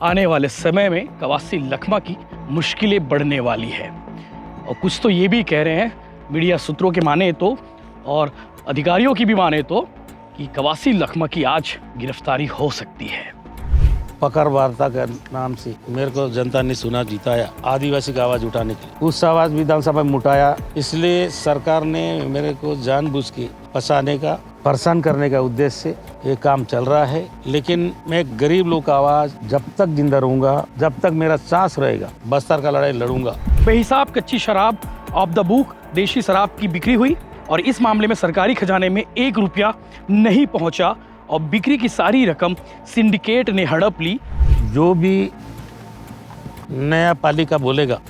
आने वाले समय में कवासी लखमा की मुश्किलें बढ़ने वाली है। और कुछ तो ये भी कह रहे हैं, मीडिया सूत्रों के माने तो और अधिकारियों की भी माने तो, कि कवासी लखमा की आज गिरफ्तारी हो सकती है। पकड़ वार्ता के नाम से मेरे को जनता ने सुना जिताया, आदिवासी का आवाज उठाने के लिए उस आवाज विधानसभा में उठाया। इसलिए सरकार ने मेरे को जानबूझ के फंसाने का, परेशान करने का उद्देश्य से ये काम चल रहा है। लेकिन मैं गरीब लोग का आवाज जब तक जिंदा रहूंगा, जब तक मेरा सांस रहेगा, बस्तर का लड़ाई लड़ूंगा। बेहिसाब कच्ची शराब ऑफ द बुक देशी शराब की बिक्री हुई और इस मामले में सरकारी खजाने में 1 रुपया नहीं पहुंचा और बिक्री की सारी रकम सिंडिकेट ने हड़प ली। जो भी नया पालिका बोलेगा,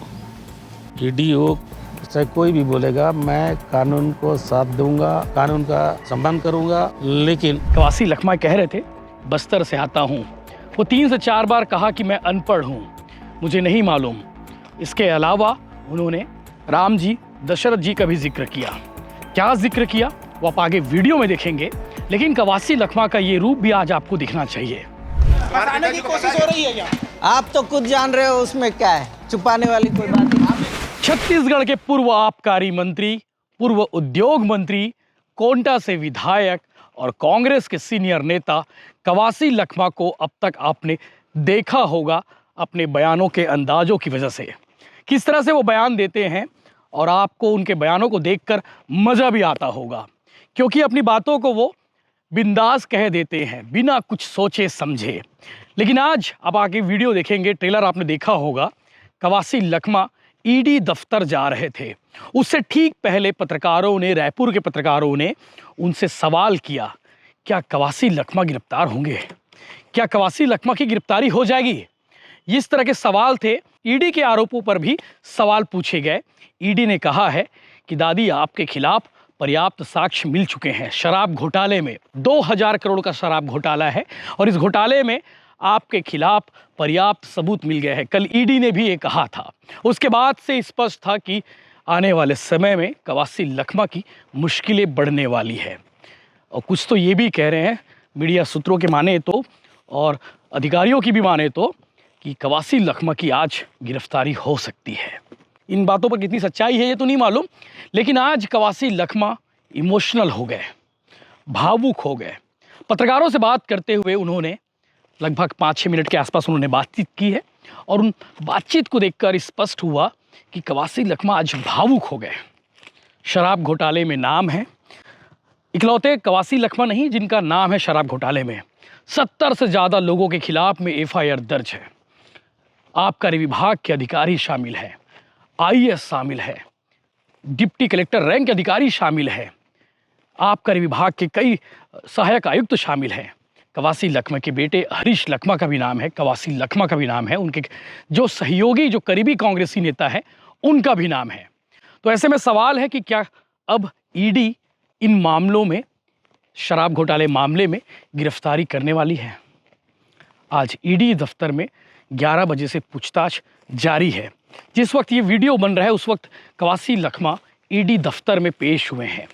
ईडी हो चाहे कोई भी बोलेगा, मैं कानून को साथ दूंगा, कानून का सम्मान करूंगा। लेकिन कवासी लखमा कह रहे थे, बस्तर से आता हूं। वो 3 से 4 बार कहा कि मैं अनपढ़ हूं, मुझे नहीं मालूम। इसके अलावा उन्होंने राम जी, दशरथ जी का भी जिक्र किया। क्या जिक्र किया वो आप आगे वीडियो में देखेंगे, लेकिन कवासी लखमा का ये रूप भी आज आपको दिखना चाहिए। बताने की कोशिश हो रही है क्या? आप तो कुछ जान रहे हो, उसमें क्या है, छुपाने वाली कोई बात नहीं। छत्तीसगढ़ के पूर्व आबकारी मंत्री, पूर्व उद्योग मंत्री, कोंटा से विधायक और कांग्रेस के सीनियर नेता कवासी लखमा को अब तक आपने देखा होगा अपने बयानों के अंदाजों की वजह से, किस तरह से वो बयान देते हैं और आपको उनके बयानों को देखकर मज़ा भी आता होगा, क्योंकि अपनी बातों को वो बिंदास कह देते हैं बिना कुछ सोचे समझे। लेकिन आज आप आगे वीडियो देखेंगे, ट्रेलर आपने देखा होगा, कवासी लखमा ईडी दफ्तर जा रहे थे। उससे ठीक पहले पत्रकारों ने, रायपुर के पत्रकारों ने उनसे सवाल किया, क्या कवासी लखमा गिरफ्तार होंगे? क्या कवासी लखमा की गिरफ्तारी हो जाएगी? इस तरह के सवाल थे। ईडी के आरोपों पर भी सवाल पूछे गए। ईडी ने कहा है कि दादी, आपके खिलाफ पर्याप्त साक्ष्य मिल चुके हैं। शराब घोटाले में 2000 करोड़ का शराब घोटाला है और इस घोटाले में आपके खिलाफ पर्याप्त सबूत मिल गए हैं। कल ईडी ने भी ये कहा था। उसके बाद से स्पष्ट था कि आने वाले समय में कवासी लखमा की मुश्किलें बढ़ने वाली है। और कुछ तो ये भी कह रहे हैं, मीडिया सूत्रों के माने तो और अधिकारियों की भी माने तो, कि कवासी लखमा की आज गिरफ्तारी हो सकती है। इन बातों पर कितनी सच्चाई है ये तो नहीं मालूम, लेकिन आज कवासी लखमा इमोशनल हो गए, भावुक हो गए। पत्रकारों से बात करते हुए उन्होंने लगभग 5-6 मिनट के आसपास उन्होंने बातचीत की है और उन बातचीत को देखकर स्पष्ट हुआ कि कवासी लखमा आज भावुक हो गए। शराब घोटाले में नाम है, इकलौते कवासी लखमा नहीं जिनका नाम है शराब घोटाले में। 70 से ज़्यादा लोगों के खिलाफ में एफआईआर दर्ज है। आबकारी विभाग के अधिकारी शामिल हैं, आईएएस शामिल है, डिप्टी कलेक्टर रैंक के अधिकारी शामिल है, आबकारी विभाग के कई सहायक आयुक्त शामिल हैं। कवासी लखमा के बेटे हरीश लखमा का भी नाम है, कवासी लखमा का भी नाम है, उनके जो सहयोगी, जो करीबी कांग्रेसी नेता है, उनका भी नाम है। तो ऐसे में सवाल है कि क्या अब ईडी इन मामलों में, शराब घोटाले मामले में गिरफ्तारी करने वाली है? आज ईडी दफ्तर में 11 बजे से पूछताछ जारी है। जिस वक्त ये वीडियो बन रहा है उस वक्त कवासी लखमा ईडी दफ्तर में पेश हुए हैं।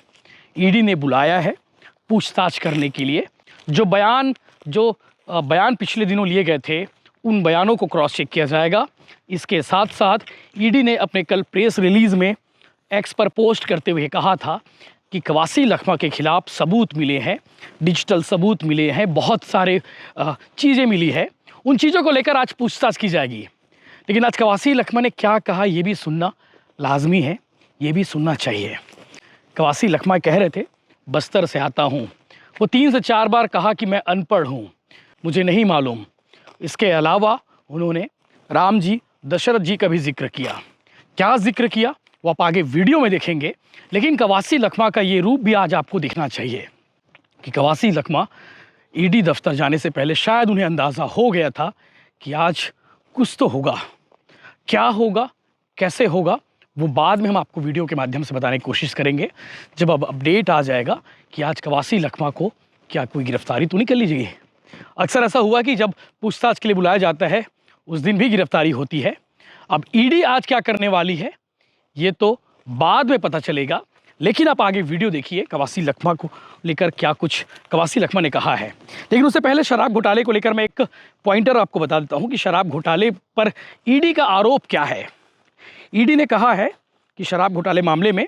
ईडी ने बुलाया है पूछताछ करने के लिए। जो बयान पिछले दिनों लिए गए थे, उन बयानों को क्रॉस चेक किया जाएगा। इसके साथ साथ ईडी ने अपने कल प्रेस रिलीज़ में एक्स पर पोस्ट करते हुए कहा था कि कवासी लखमा के खिलाफ सबूत मिले हैं, डिजिटल सबूत मिले हैं, बहुत सारे चीज़ें मिली है। उन चीज़ों को लेकर आज पूछताछ की जाएगी। लेकिन आज कवासी लखमा ने क्या कहा ये भी सुनना लाजमी है, ये भी सुनना चाहिए। कवासी लखमा कह रहे थे, बस्तर से आता हूँ। वो 3 से 4 बार कहा कि मैं अनपढ़ हूँ, मुझे नहीं मालूम। इसके अलावा उन्होंने राम जी, दशरथ जी का भी जिक्र किया। क्या जिक्र किया वो आप आगे वीडियो में देखेंगे, लेकिन कवासी लखमा का ये रूप भी आज आपको दिखना चाहिए कि कवासी लखमा ईडी दफ्तर जाने से पहले शायद उन्हें अंदाज़ा हो गया था कि आज कुछ तो होगा। क्या होगा, कैसे होगा, वो बाद में हम आपको वीडियो के माध्यम से बताने की कोशिश करेंगे, जब अब अपडेट आ जाएगा कि आज कवासी लखमा को क्या कोई गिरफ्तारी तो नहीं कर ली जाएगी। अक्सर ऐसा हुआ कि जब पूछताछ के लिए बुलाया जाता है उस दिन भी गिरफ्तारी होती है। अब ईडी आज क्या करने वाली है ये तो बाद में पता चलेगा, लेकिन आप आगे वीडियो देखिए। कवासी लखमा को लेकर क्या कुछ कवासी लखमा ने कहा है। लेकिन उससे पहले शराब घोटाले को लेकर मैं एक पॉइंटर आपको बता देता हूं कि शराब घोटाले पर ईडी का आरोप क्या है। ईडी ने कहा है कि शराब घोटाले मामले में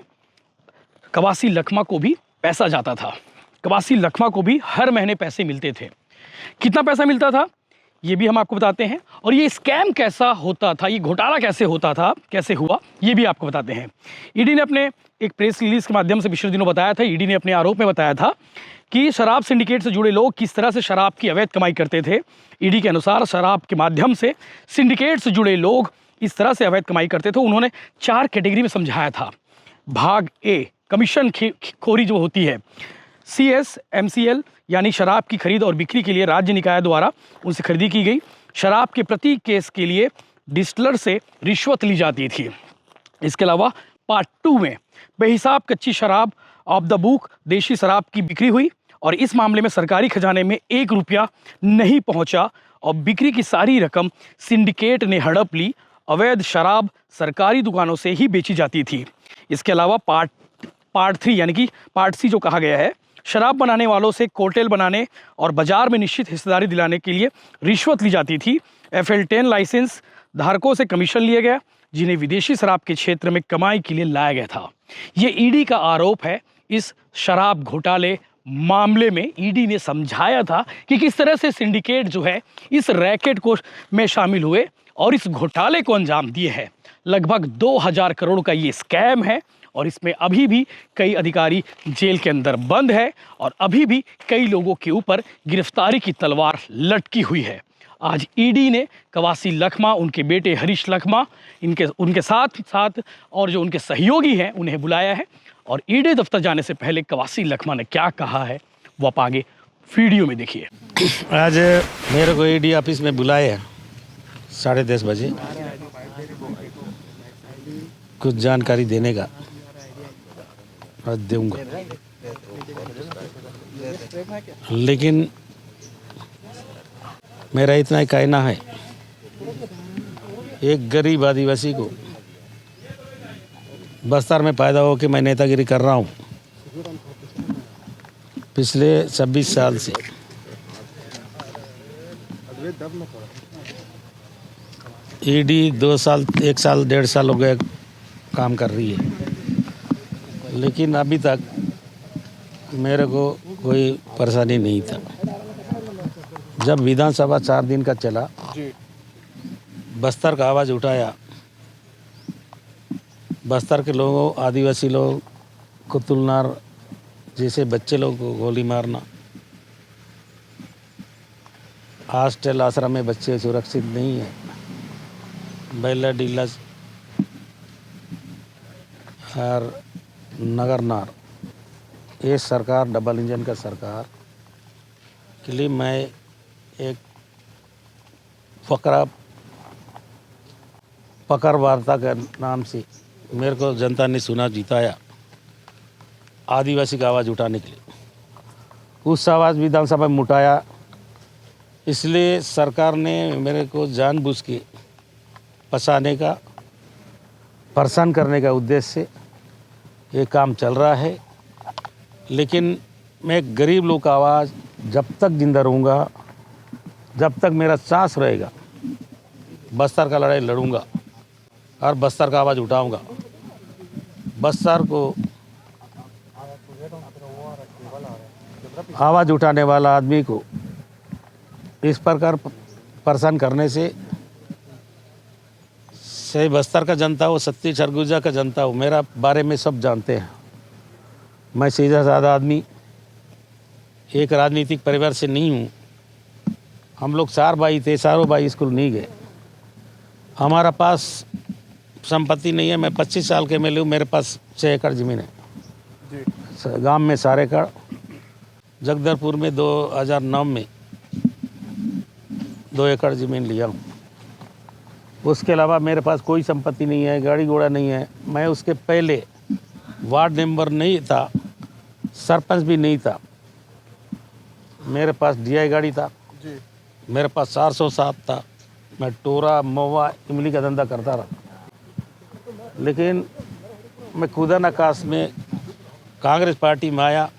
कवासी लखमा को भी पैसा जाता था। कवासी लखमा को भी हर महीने पैसे मिलते थे। कितना पैसा मिलता था ये भी हम आपको बताते हैं, और ये स्कैम कैसा होता था, ये घोटाला कैसे होता था, कैसे हुआ, ये भी आपको बताते हैं। ईडी ने अपने एक प्रेस रिलीज के माध्यम से पिछले दिनों बताया था, ईडी ने अपने आरोप में बताया था कि शराब सिंडिकेट से जुड़े लोग किस तरह से शराब की अवैध कमाई करते थे। ईडी के अनुसार शराब के माध्यम से सिंडिकेट से जुड़े लोग इस तरह से अवैध कमाई करते थे। उन्होंने 4 कैटेगरी में समझाया था। भाग ए, कमीशन खोरी जो होती है, CSMCL यानी शराब की खरीद और बिक्री के लिए राज्य निकाय द्वारा उनसे खरीदी की गई शराब के प्रति केस के लिए डिस्टिलर से रिश्वत ली जाती थी। इसके अलावा पार्ट 2 में बेहिसाब कच्ची शराब ऑफ द बुक देशी शराब की बिक्री हुई और इस मामले में सरकारी खजाने में 1 रुपया नहीं पहुंचा और बिक्री की सारी रकम सिंडिकेट ने हड़प ली। अवैध शराब सरकारी दुकानों से ही बेची जाती थी। इसके अलावा पार्ट 3 यानी कि पार्ट सी जो कहा गया है, शराब बनाने वालों से कोकटेल बनाने और बाजार में निश्चित हिस्सेदारी दिलाने के लिए रिश्वत ली जाती थी। FL10 लाइसेंस धारकों से कमीशन लिया गया जिन्हें विदेशी शराब के क्षेत्र में कमाई के लिए लाया गया था। ये ईडी का आरोप है। इस शराब घोटाले मामले में ईडी ने समझाया था कि किस तरह से सिंडिकेट जो है इस रैकेट को में शामिल हुए और इस घोटाले को अंजाम दिए हैं। लगभग 2000 करोड़ का ये स्कैम है और इसमें अभी भी कई अधिकारी जेल के अंदर बंद है और अभी भी कई लोगों के ऊपर गिरफ्तारी की तलवार लटकी हुई है। आज ईडी ने कवासी लखमा, उनके बेटे हरीश लखमा, उनके साथ और जो उनके सहयोगी हैं उन्हें बुलाया है और ईडी दफ्तर जाने से पहले कवासी लखमा ने क्या कहा है वो आप आगे वीडियो में देखिए। आज मेरे को ईडी ऑफिस में बुलाया 10:30 बजे कुछ जानकारी देने का और दूंगा, लेकिन मेरा इतना ही कहना है, एक गरीब आदिवासी को बस्तर में पैदा हो के मैं नेतागिरी कर रहा हूँ पिछले 26 साल से। ईडी 2 साल 1 साल 1.5 साल हो गए काम कर रही है, लेकिन अभी तक मेरे को कोई परेशानी नहीं था। जब विधानसभा 4 दिन का चला, बस्तर का आवाज़ उठाया, बस्तर के लोगों, आदिवासी लोग, कुतुलनार जैसे बच्चे लोगों को गोली मारना, हॉस्टल आश्रम में बच्चे सुरक्षित नहीं है, बैला डीला और नगरनार, ये सरकार डबल इंजन का सरकार के लिए मैं एक फकरा पकड़ वार्ता के नाम से मेरे को जनता ने सुना जिताया आदिवासी का आवाज़ उठाने के लिए। उस आवाज़ विधानसभा में उठाया, इसलिए सरकार ने मेरे को जानबूझ के फंसाने का, परेशान करने का उद्देश्य से ये काम चल रहा है। लेकिन मैं गरीब लोग का आवाज़ जब तक जिंदा रहूँगा, जब तक मेरा सांस रहेगा, बस्तर का लड़ाई लड़ूंगा और बस्तर का आवाज़ उठाऊंगा। बस्तर को आवाज़ उठाने वाला आदमी को इस प्रकार परेशान करने से बस्तर का जनता हो, सत्ती सरगुजा का जनता हो, मेरा बारे में सब जानते हैं। मैं सीधा साधा आदमी, एक राजनीतिक परिवार से नहीं हूँ। हम लोग 4 भाई थे, चारों भाई स्कूल नहीं गए। हमारा पास संपत्ति नहीं है। मैं 25 साल के MLA हूँ, मेरे पास 6 एकड़ ज़मीन है गांव में, 4 एकड़। जगदलपुर में 2009 में 2 एकड़ ज़मीन लिया हूँ। उसके अलावा मेरे पास कोई संपत्ति नहीं है, गाड़ी घोड़ा नहीं है। मैं उसके पहले वार्ड मेंबर नहीं था, सरपंच भी नहीं था। मेरे पास DI गाड़ी था, मेरे पास 407 था। मैं टोरा, महुआ, इमली का धंधा करता रहा। लेकिन मैं खुदा नकाश में कांग्रेस पार्टी में आया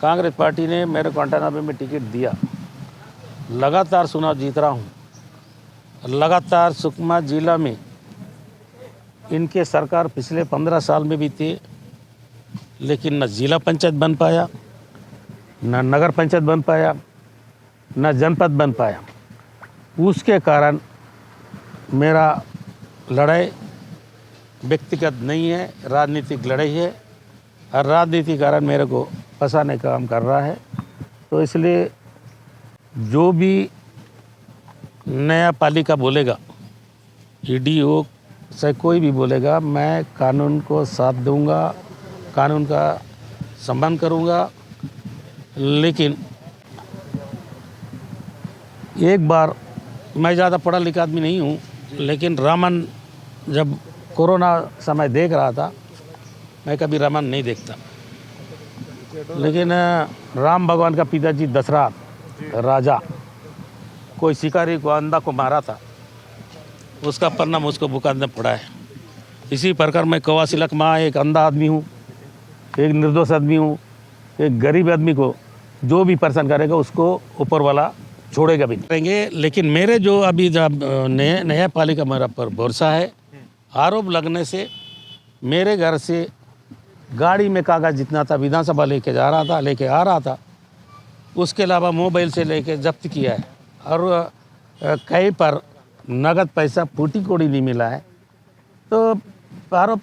कांग्रेस पार्टी ने मेरे को 98 में टिकट दिया। लगातार चुनाव जीत रहा हूँ। लगातार सुकमा जिला में इनके सरकार पिछले 15 साल में भी थे, लेकिन न जिला पंचायत बन पाया, न नगर पंचायत बन पाया, न जनपद बन पाया। उसके कारण मेरा लड़ाई व्यक्तिगत नहीं है, राजनीतिक लड़ाई है, और राजनीति कारण मेरे को फंसाने का काम कर रहा है। तो इसलिए जो भी नया पालिका बोलेगा, ईडी हो चाहे कोई भी बोलेगा, मैं कानून को साथ दूंगा, कानून का सम्मान करूंगा। लेकिन एक बार, मैं ज़्यादा पढ़ा लिखा आदमी नहीं हूँ, लेकिन रामायण जब कोरोना समय देख रहा था, मैं कभी रामायण नहीं देखता, लेकिन राम भगवान का पिताजी दशरथ राजा कोई शिकारी को, अंधा को मारा था, उसका परिणाम उसको भुगतना पड़ा है। इसी प्रकार मैं कवासी लखमा एक अंधा आदमी हूँ, एक निर्दोष आदमी हूँ, एक गरीब आदमी को जो भी परेशान करेगा उसको ऊपर वाला छोड़ेगा भी नहीं करेंगे। लेकिन मेरे जो अभी जब नया पालिका मेरा पर भरोसा है, आरोप लगने से मेरे घर से गाड़ी में कागज जितना था विधानसभा लेके जा रहा था, लेके आ रहा था, उसके अलावा मोबाइल से लेके जब्त किया है, और कहीं पर नगद पैसा फूटी कोड़ी नहीं मिला है। तो आरोप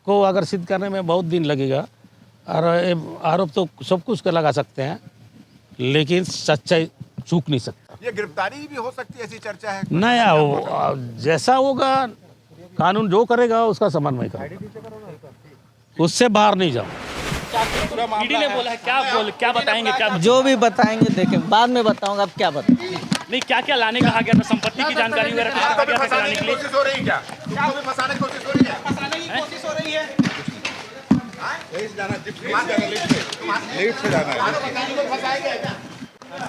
को अगर सिद्ध करने में बहुत दिन लगेगा, और आरोप तो सब कुछ का लगा सकते हैं, लेकिन सच्चाई चूक नहीं सकता। ये गिरफ्तारी भी हो सकती है, ऐसी चर्चा है। नया जैसा होगा, कानून जो करेगा उसका सम्मान मैं करूँगा, उससे बाहर नहीं जाऊँ। ईडी ने बोला है, क्या बताएंगे? क्या जो भी बताएंगे देखें, बाद में बताऊंगा। अब क्या बताएं? नहीं, क्या लाने कहा गया था? संपत्ति की जानकारी वगैरह कहा गया था फंसाने लाने की के लिए? कोशिश हो रही है क्या? तुमको भी फंसाने की कोशिश हो रही है? फंसाने की कोशिश हो रही है।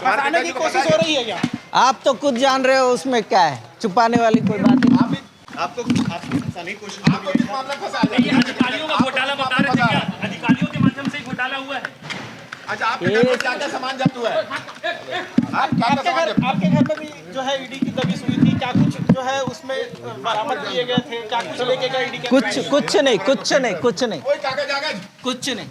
फंसाने की कोशिश हो रही है क्या? आप तो खुद जान रहे हो उसमें क्या है, छुपाने वाली कोई बात नहीं। आपको फंसाने की कोशिश, आपको किस मामले में फंसा ये अधिकारियों का घोटाला बता रहे थे क्या? अधिकारियों के माध्यम से ही घोटाला हुआ है। अच्छा, आपके घर में क्या क्या सामान जब्त हुआ है? आपके घर में भी जो है ईडी की दबिश हुई थी, क्या कुछ जो है उसमें बरामद किए गए थे? क्या कुछ लेके गए ईडी के? कुछ नहीं, कुछ नहीं, कुछ नहीं, कोई कागज कुछ नहीं।